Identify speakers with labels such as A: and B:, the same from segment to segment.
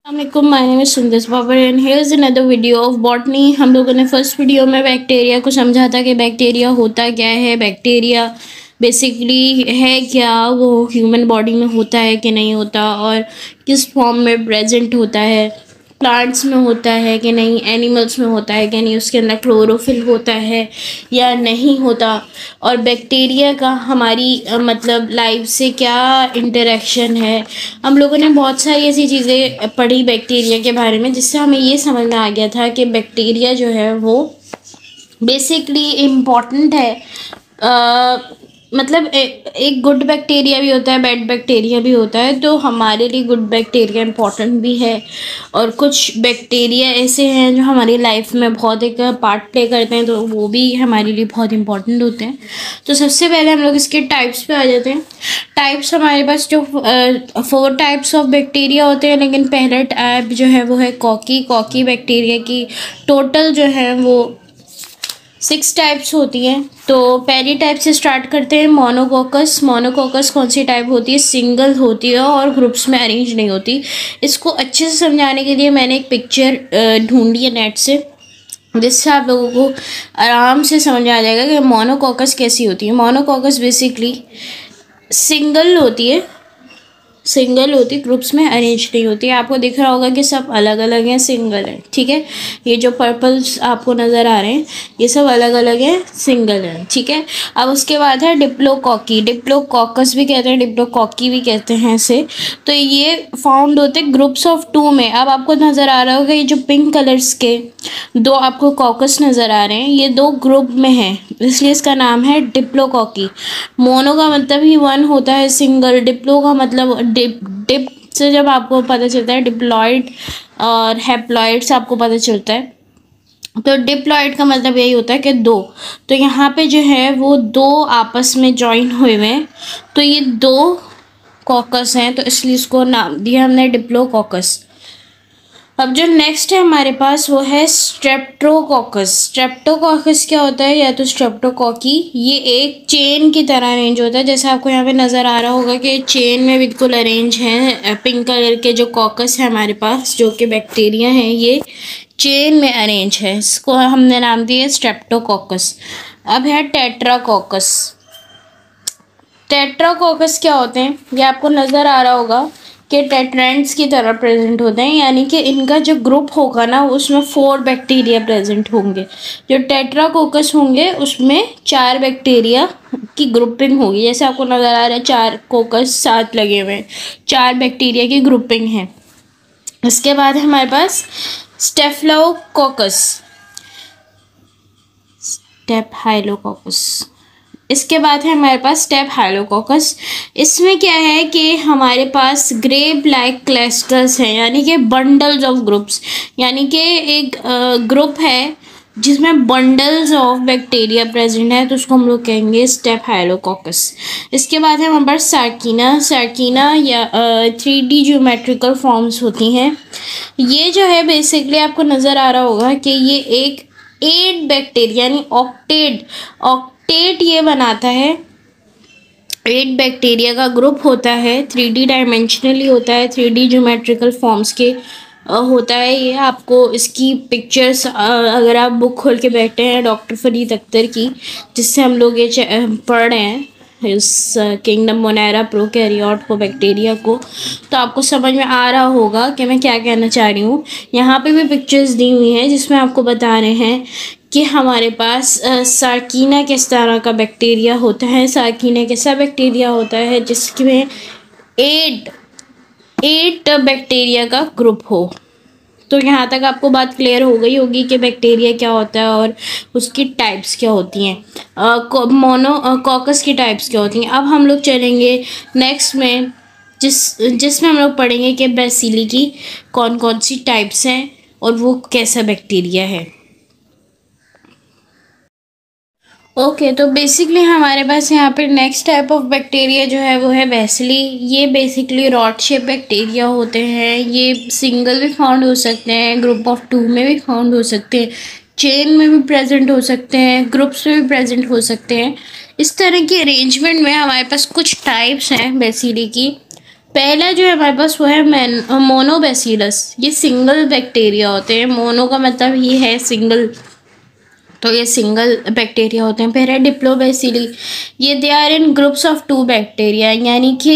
A: अस्सलामुअलैकुम, my name is Sundas Babar and here is another video of botany. हम लोगों ने फर्स्ट वीडियो में बैक्टीरिया को समझा था कि बैक्टीरिया होता क्या है, बैक्टीरिया बेसिकली है क्या, वो ह्यूमन बॉडी में होता है कि नहीं होता और किस फॉर्म में प्रेजेंट होता है, प्लांट्स में होता है कि नहीं, एनिमल्स में होता है कि नहीं, उसके अंदर क्लोरोफिल होता है या नहीं होता, और बैक्टीरिया का हमारी मतलब लाइफ से क्या इंटरेक्शन है। हम लोगों ने बहुत सारी ऐसी चीज़ें पढ़ी बैक्टीरिया के बारे में जिससे हमें ये समझ में आ गया था कि बैक्टीरिया जो है वो बेसिकली इम्पॉर्टेंट है। मतलब एक गुड बैक्टीरिया भी होता है, बैड बैक्टीरिया भी होता है, तो हमारे लिए गुड बैक्टीरिया इम्पॉर्टेंट भी है और कुछ बैक्टीरिया ऐसे हैं जो हमारी लाइफ में बहुत एक पार्ट प्ले करते हैं, तो वो भी हमारे लिए बहुत इम्पॉर्टेंट होते हैं। तो सबसे पहले हम लोग इसके टाइप्स पे आ जाते हैं। टाइप्स हमारे पास जो 4 टाइप्स ऑफ बैक्टीरिया होते हैं, लेकिन पहला टाइप जो है वो है कॉकी बैक्टीरिया की टोटल जो है वो 6 टाइप्स होती हैं। तो पहली टाइप से स्टार्ट करते हैं, मोनोकोकस कौन सी टाइप होती है? सिंगल होती है और ग्रुप्स में अरेंज नहीं होती। इसको अच्छे से समझाने के लिए मैंने एक पिक्चर ढूंढी है नेट से, जिससे आप लोगों को आराम से समझ आ जाएगा कि मोनोकोकस कैसी होती है। मोनोकोकस बेसिकली सिंगल होती, ग्रुप्स में अरेंज नहीं होती। आपको दिख रहा होगा कि सब अलग अलग हैं, सिंगल है, ठीक है। ये जो पर्पल्स आपको नज़र आ रहे हैं ये सब अलग अलग हैं, सिंगल हैं, ठीक है। अब उसके बाद है डिप्लोकॉकस भी कहते हैं, डिप्लोकॉकी भी कहते हैं इसे। तो ये फाउंड होते हैं ग्रुप्स ऑफ 2 में। अब आपको नज़र आ रहा होगा ये जो पिंक कलर्स के 2 आपको कॉकस नज़र आ रहे हैं, ये 2 ग्रुप में हैं, इसलिए इसका नाम है डिप्लोकॉकी। मोनो का मतलब ही 1 होता है, सिंगल। डिप्लो का मतलब डिप से जब आपको पता चलता है, डिप्लॉइड और हैप्लॉइड से आपको पता चलता है, तो डिप्लॉइड का मतलब यही होता है कि 2। तो यहाँ पे जो है वो 2 आपस में जॉइन हुए हुए हैं, तो ये 2 कॉकस हैं, तो इसलिए इसको नाम दिया हमने डिप्लोकॉकस। अब जो नेक्स्ट है हमारे पास वो है स्ट्रेप्टोकॉकस क्या होता है, या तो स्ट्रेप्टोकॉकी, ये एक चेन की तरह अरेंज होता है। जैसे आपको यहाँ पे नज़र आ रहा होगा कि चेन में बिल्कुल अरेंज हैं। पिंक कलर के जो कॉकस है हमारे पास, जो कि बैक्टीरिया हैं, ये चेन में अरेंज है, इसको हमने नाम दिया स्ट्रेप्टोकॉकस। अब है टेट्राकॉकस क्या होते हैं, ये आपको नज़र आ रहा होगा कि टेट्रेंट्स की तरह प्रेजेंट होते हैं, यानी कि इनका जो ग्रुप होगा ना उसमें 4 बैक्टीरिया प्रेजेंट होंगे। जो टेट्राकोकस होंगे उसमें 4 बैक्टीरिया की ग्रुपिंग होगी। जैसे आपको नज़र आ रहा है 4 कोकस साथ लगे हुए हैं, 4 बैक्टीरिया की ग्रुपिंग है। इसके बाद हमारे पास स्टेफिलोकोकस। इसके बाद है हमारे पास स्टेफिलोकोकस। इसमें क्या है कि हमारे पास ग्रेप लाइक क्लस्टर्स हैं, यानी कि बंडल्स ऑफ ग्रुप्स, यानी कि एक ग्रुप है जिसमें बंडल्स ऑफ बैक्टीरिया प्रेजेंट है, तो उसको हम लोग कहेंगे स्टेफिलोकोकस। इसके बाद है हमारे पास सार्किना या 3D ज्योमेट्रिकल फॉर्म्स होती हैं। ये जो है बेसिकली आपको नज़र आ रहा होगा कि ये एक 8 बैक्टीरिया यानी ऑक्टेट ये बनाता है। 8 बैक्टीरिया का ग्रुप होता है, 3D डायमेंशनली होता है, 3D ज्योमेट्रिकल फॉर्म्स के होता है। ये आपको इसकी पिक्चर्स अगर आप बुक खोल के बैठे हैं डॉक्टर फरीद अख्तर की, जिससे हम लोग ये पढ़ रहे हैं इस किंगडम मोनेरा प्रोकैरियोट बैक्टीरिया को, तो आपको समझ में आ रहा होगा कि मैं क्या कहना चाह रही हूँ। यहाँ पे भी पिक्चर्स दी हुई हैं जिसमें आपको बता रहे हैं कि हमारे पास सार्किना किस तरह का बैक्टीरिया होता है। सार्किना कैसा बैक्टीरिया होता है जिसमें 8 बैक्टीरिया का ग्रुप हो। तो यहाँ तक आपको बात क्लियर हो गई होगी कि बैक्टीरिया क्या होता है और उसकी टाइप्स क्या होती हैं, मोनोकॉकस की टाइप्स क्या होती हैं। अब हम लोग चलेंगे नेक्स्ट में, जिसमें हम लोग पढ़ेंगे कि बेसिली की कौन कौन सी टाइप्स हैं और वो कैसा बैक्टीरिया है। ओके, तो बेसिकली हमारे पास यहाँ पे नेक्स्ट टाइप ऑफ बैक्टीरिया जो है वो है बेसिली। ये बेसिकली रॉड शेप बैक्टीरिया होते हैं। ये सिंगल भी फाउंड हो सकते हैं, ग्रुप ऑफ 2 में भी फाउंड हो सकते हैं, चेन में भी प्रेजेंट हो सकते हैं, ग्रुप्स में भी प्रेजेंट हो सकते हैं। इस तरह की अरेंजमेंट में हमारे पास कुछ टाइप्स हैं बेसिली की। पहला जो है हमारे पास वो है मोनोबैसिलस। ये सिंगल बैक्टीरिया होते हैं। मोनो का मतलब ये है सिंगल, तो ये सिंगल बैक्टीरिया होते हैं। फिर है डिप्लोबैसिली, ये they are in groups of 2 bacteria, यानी कि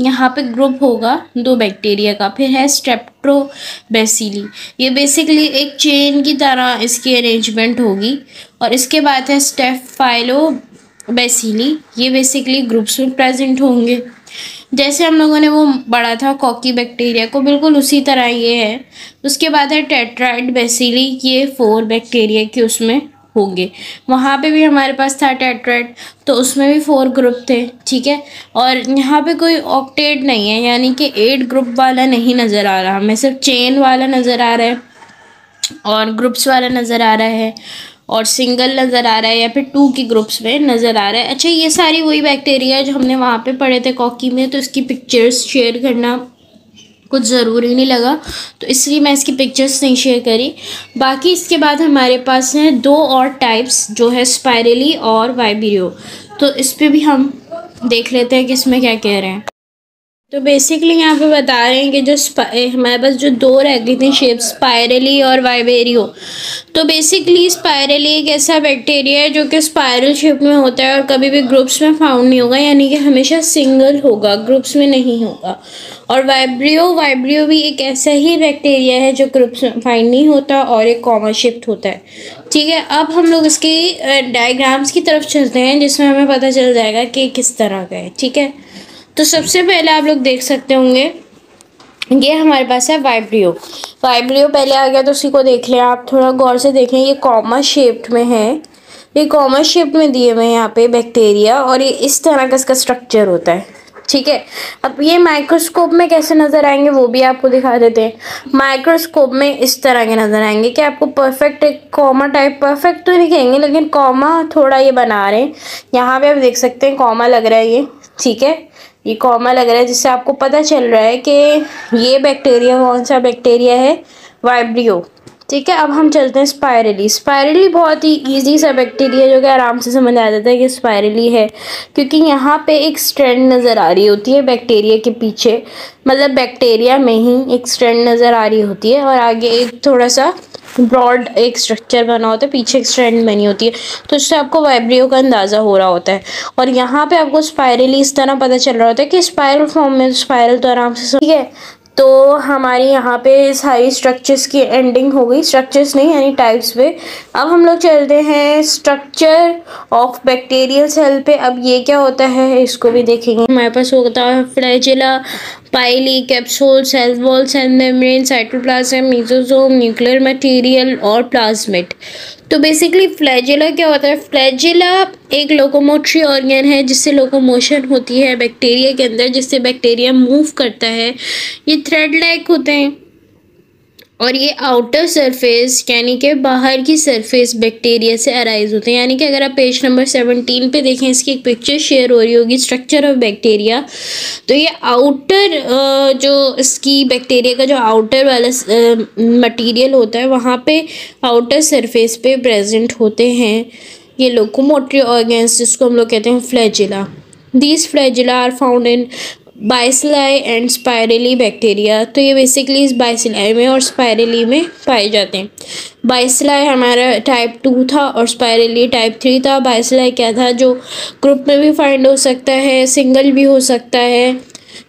A: यहाँ पे ग्रुप होगा 2 बैक्टीरिया का। फिर है स्ट्रेप्टोबैसिली, ये बेसिकली एक चेन की तरह इसकी अरेंजमेंट होगी। और इसके बाद है स्टेफाइलोबैसिली, ये बेसिकली ग्रुप्स में प्रेजेंट होंगे। जैसे हम लोगों ने वो पढ़ा था कॉकी बैक्टीरिया को, बिल्कुल उसी तरह ये है। उसके बाद है टेट्राइड बैसिली, ये 4 बैक्टीरिया के उसमें होंगे। वहाँ पे भी हमारे पास था टेट्राइड, तो उसमें भी 4 ग्रुप थे, ठीक है। और यहाँ पे कोई ऑक्टेट नहीं है, यानी कि 8 ग्रुप वाला नहीं नज़र आ रहा, हमें सिर्फ चेन वाला नज़र आ रहा है और ग्रुप्स वाला नज़र आ रहा है और सिंगल नज़र आ रहा है या फिर 2 की ग्रुप्स में नज़र आ रहा है। अच्छा, ये सारी वही बैक्टीरिया जो हमने वहाँ पे पढ़े थे कॉकी में, तो इसकी पिक्चर्स शेयर करना कुछ ज़रूरी नहीं लगा, तो इसलिए मैं इसकी पिक्चर्स नहीं शेयर करी। बाकी इसके बाद हमारे पास हैं 2 और टाइप्स, जो है स्पाइरली और वाइब्रियो। तो इस पर भी हम देख लेते हैं कि इसमें क्या कह रहे हैं। तो बेसिकली यहाँ पे बता रहे हैं कि जो हमारे पास जो 2 रह गई थी शेप, स्पाइरली और वाइबेरियो। तो बेसिकली स्पाइरली एक ऐसा बैक्टीरिया है जो कि स्पाइरल शेप में होता है और कभी भी ग्रुप्स में फाउंड नहीं होगा, यानी कि हमेशा सिंगल होगा, ग्रुप्स में नहीं होगा। और वाइब्रियो भी एक ऐसा ही बैक्टीरिया है जो ग्रुप्स में फाइंड नहीं होता और एक कॉमा शेप्ड होता है, ठीक है। अब हम लोग इसकी डायग्राम्स की तरफ चलते हैं, जिसमें हमें पता चल जाएगा कि किस तरह का है, ठीक है। तो सबसे पहले आप लोग देख सकते होंगे, ये हमारे पास है वाइब्रियो। वाइब्रियो पहले आ गया, तो उसी को देख लें आप, थोड़ा गौर से देखें। ये कॉमा शेप्ड में है, ये कॉमा शेप में दिए हुए हैं यहाँ पे बैक्टीरिया, और ये इस तरह का इसका स्ट्रक्चर होता है, ठीक है। अब ये माइक्रोस्कोप में कैसे नज़र आएंगे वो भी आपको दिखा देते हैं। माइक्रोस्कोप में इस तरह के नज़र आएंगे कि आपको परफेक्ट एक कॉमा टाइप, परफेक्ट तो नहीं कहेंगे लेकिन कॉमा थोड़ा ये बना रहे हैं। यहाँ पे आप देख सकते हैं कॉमा लग रहा है ये, ठीक है, ये कॉमा लग रहा है, जिससे आपको पता चल रहा है कि ये बैक्टीरिया कौन सा बैक्टीरिया है, वाइब्रियो, ठीक है। अब हम चलते हैं स्पाइरली। स्पाइरली बहुत ही इजी सा बैक्टीरिया जो कि आराम से समझ आ जाता है कि स्पाइरली है, क्योंकि यहाँ पे एक स्ट्रैंड नज़र आ रही होती है बैक्टीरिया के पीछे, मतलब बैक्टीरिया में ही एक स्ट्रैंड नज़र आ रही होती है और आगे एक थोड़ा सा ब्रॉड एक स्ट्रक्चर बना होता है, पीछे एक स्ट्रैंड बनी होती है, तो इससे आपको वाइब्रियो का अंदाज़ा हो रहा होता है। और यहाँ पे आपको स्पाइरली इस तरह पता चल रहा होता है कि स्पाइरल फॉर्म में, स्पाइरल तो आराम से, ठीक है। तो हमारी यहाँ पे सारी स्ट्रक्चर्स की एंडिंग हो गई, स्ट्रक्चर्स नहीं यानी टाइप्स पे। अब हम लोग चलते हैं स्ट्रक्चर ऑफ बैक्टीरियल सेल पे। अब ये क्या होता है इसको भी देखेंगे। हमारे पास होता है flagella, pili, capsule, cell wall, cell membrane, cytoplasm, mesosome, nuclear material और प्लाज्मिड। तो बेसिकली फ्लैजेला क्या होता है? फ्लैजेला एक लोकोमोटरी ऑर्गन है जिससे लोकोमोशन होती है बैक्टीरिया के अंदर, जिससे बैक्टीरिया मूव करता है। ये थ्रेड लाइक होते हैं और ये आउटर सरफेस यानी कि बाहर की सरफेस बैक्टीरिया से अराइज होते हैं। यानी कि अगर आप पेज नंबर 17 पे देखें, इसकी एक पिक्चर शेयर हो रही होगी स्ट्रक्चर ऑफ बैक्टीरिया। तो ये आउटर जो इसकी बैक्टीरिया का जो आउटर वाला मटेरियल होता है वहाँ पे आउटर सरफेस पे प्रेजेंट होते हैं ये लोकोमोटरी ऑर्गन्स, जिसको हम लोग कहते हैं flagella. These flagella are found in bacilli and spirilli bacteria. तो ये बेसिकली इस बाइसिलाई में और स्पाइरली में पाए जाते हैं। बाइसिलाई हमारा टाइप 2 था और स्पाइरली टाइप 3 था। बाइसिलाई क्या था? जो ग्रुप में भी फाइंड हो सकता है, सिंगल भी हो सकता है,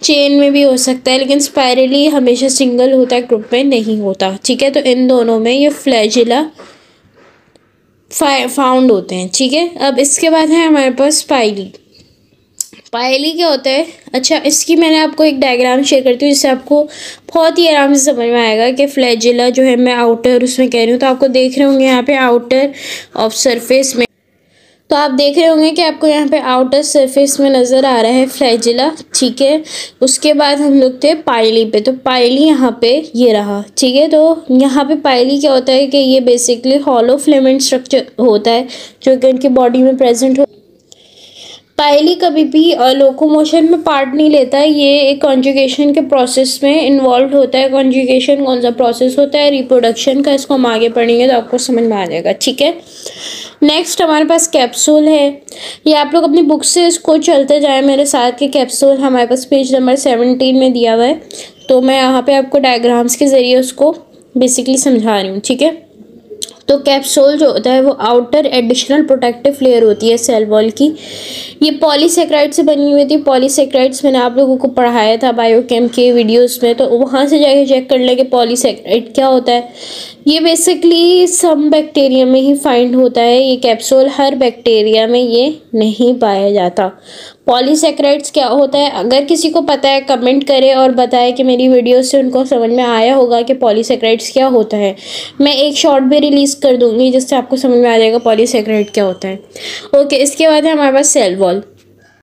A: चेन में भी हो सकता है, लेकिन स्पाइरली हमेशा सिंगल होता है, ग्रुप में नहीं होता, ठीक है। तो इन दोनों में ये फ्लैजेला फाउंड होते हैं, ठीक है। अब इसके बाद है हमारे पास पाइली। पाइली क्या होता है? अच्छा, इसकी मैंने आपको एक डायग्राम शेयर करती हूँ जिससे आपको बहुत ही आराम से समझ में आएगा कि फ्लैजेला जो है, मैं आउटर उसमें कह रही हूँ, तो आपको देख रहे होंगे यहाँ पे आउटर ऑफ सरफेस में, तो आप देख रहे होंगे कि आपको यहाँ पे आउटर सरफेस में नज़र आ रहा है फ्लैजेला, ठीक है। उसके बाद हम लोग थे पाइली पे, तो पाइली यहाँ पे ये रहा, ठीक है। तो यहाँ पे पाइली क्या होता है कि ये बेसिकली हॉलो फिलामेंट स्ट्रक्चर होता है जो कि उनकी बॉडी में प्रेजेंट हो। पाइली कभी भी लोकोमोशन में पार्ट नहीं लेता है, ये एक कॉन्जुगेशन के प्रोसेस में इन्वॉल्व होता है। कॉन्जुगेशन कौन सा प्रोसेस होता है? रिप्रोडक्शन का। इसको हम आगे पढ़ेंगे तो आपको समझ में आ जाएगा, ठीक है। नेक्स्ट हमारे पास कैप्सूल है। ये आप लोग अपनी बुक से इसको चलते जाएं मेरे साथ के कैप्सूल हमारे पास पेज नंबर 17 में दिया हुआ है। तो मैं यहाँ पे आपको डायग्राम्स के ज़रिए उसको बेसिकली समझा रही हूँ, ठीक है। तो कैप्सूल जो होता है वो आउटर एडिशनल प्रोटेक्टिव लेयर होती है सेल वॉल की। ये पॉलीसेक्राइड से बनी हुई थी। पॉलीसेक्राइड्स मैंने आप लोगों को पढ़ाया था बायोकेम के वीडियोस में, तो वहाँ से जाके चेक कर लें कि पॉलीसेक्राइड क्या होता है। ये बेसिकली सम बैक्टीरिया में ही फाइंड होता है। ये कैप्सूल हर बैक्टीरिया में ये नहीं पाया जाता। पॉलीसेक्राइड्स क्या होता है, अगर किसी को पता है कमेंट करे और बताए कि मेरी वीडियो से उनको समझ में आया होगा कि पॉलीसेक्राइड्स क्या होता है। मैं एक शॉर्ट भी रिलीज़ कर दूंगी जिससे आपको समझ में आ जाएगा पॉलीसेक्राइड क्या होता है। ओके, इसके बाद है हमारे पास सेल वॉल।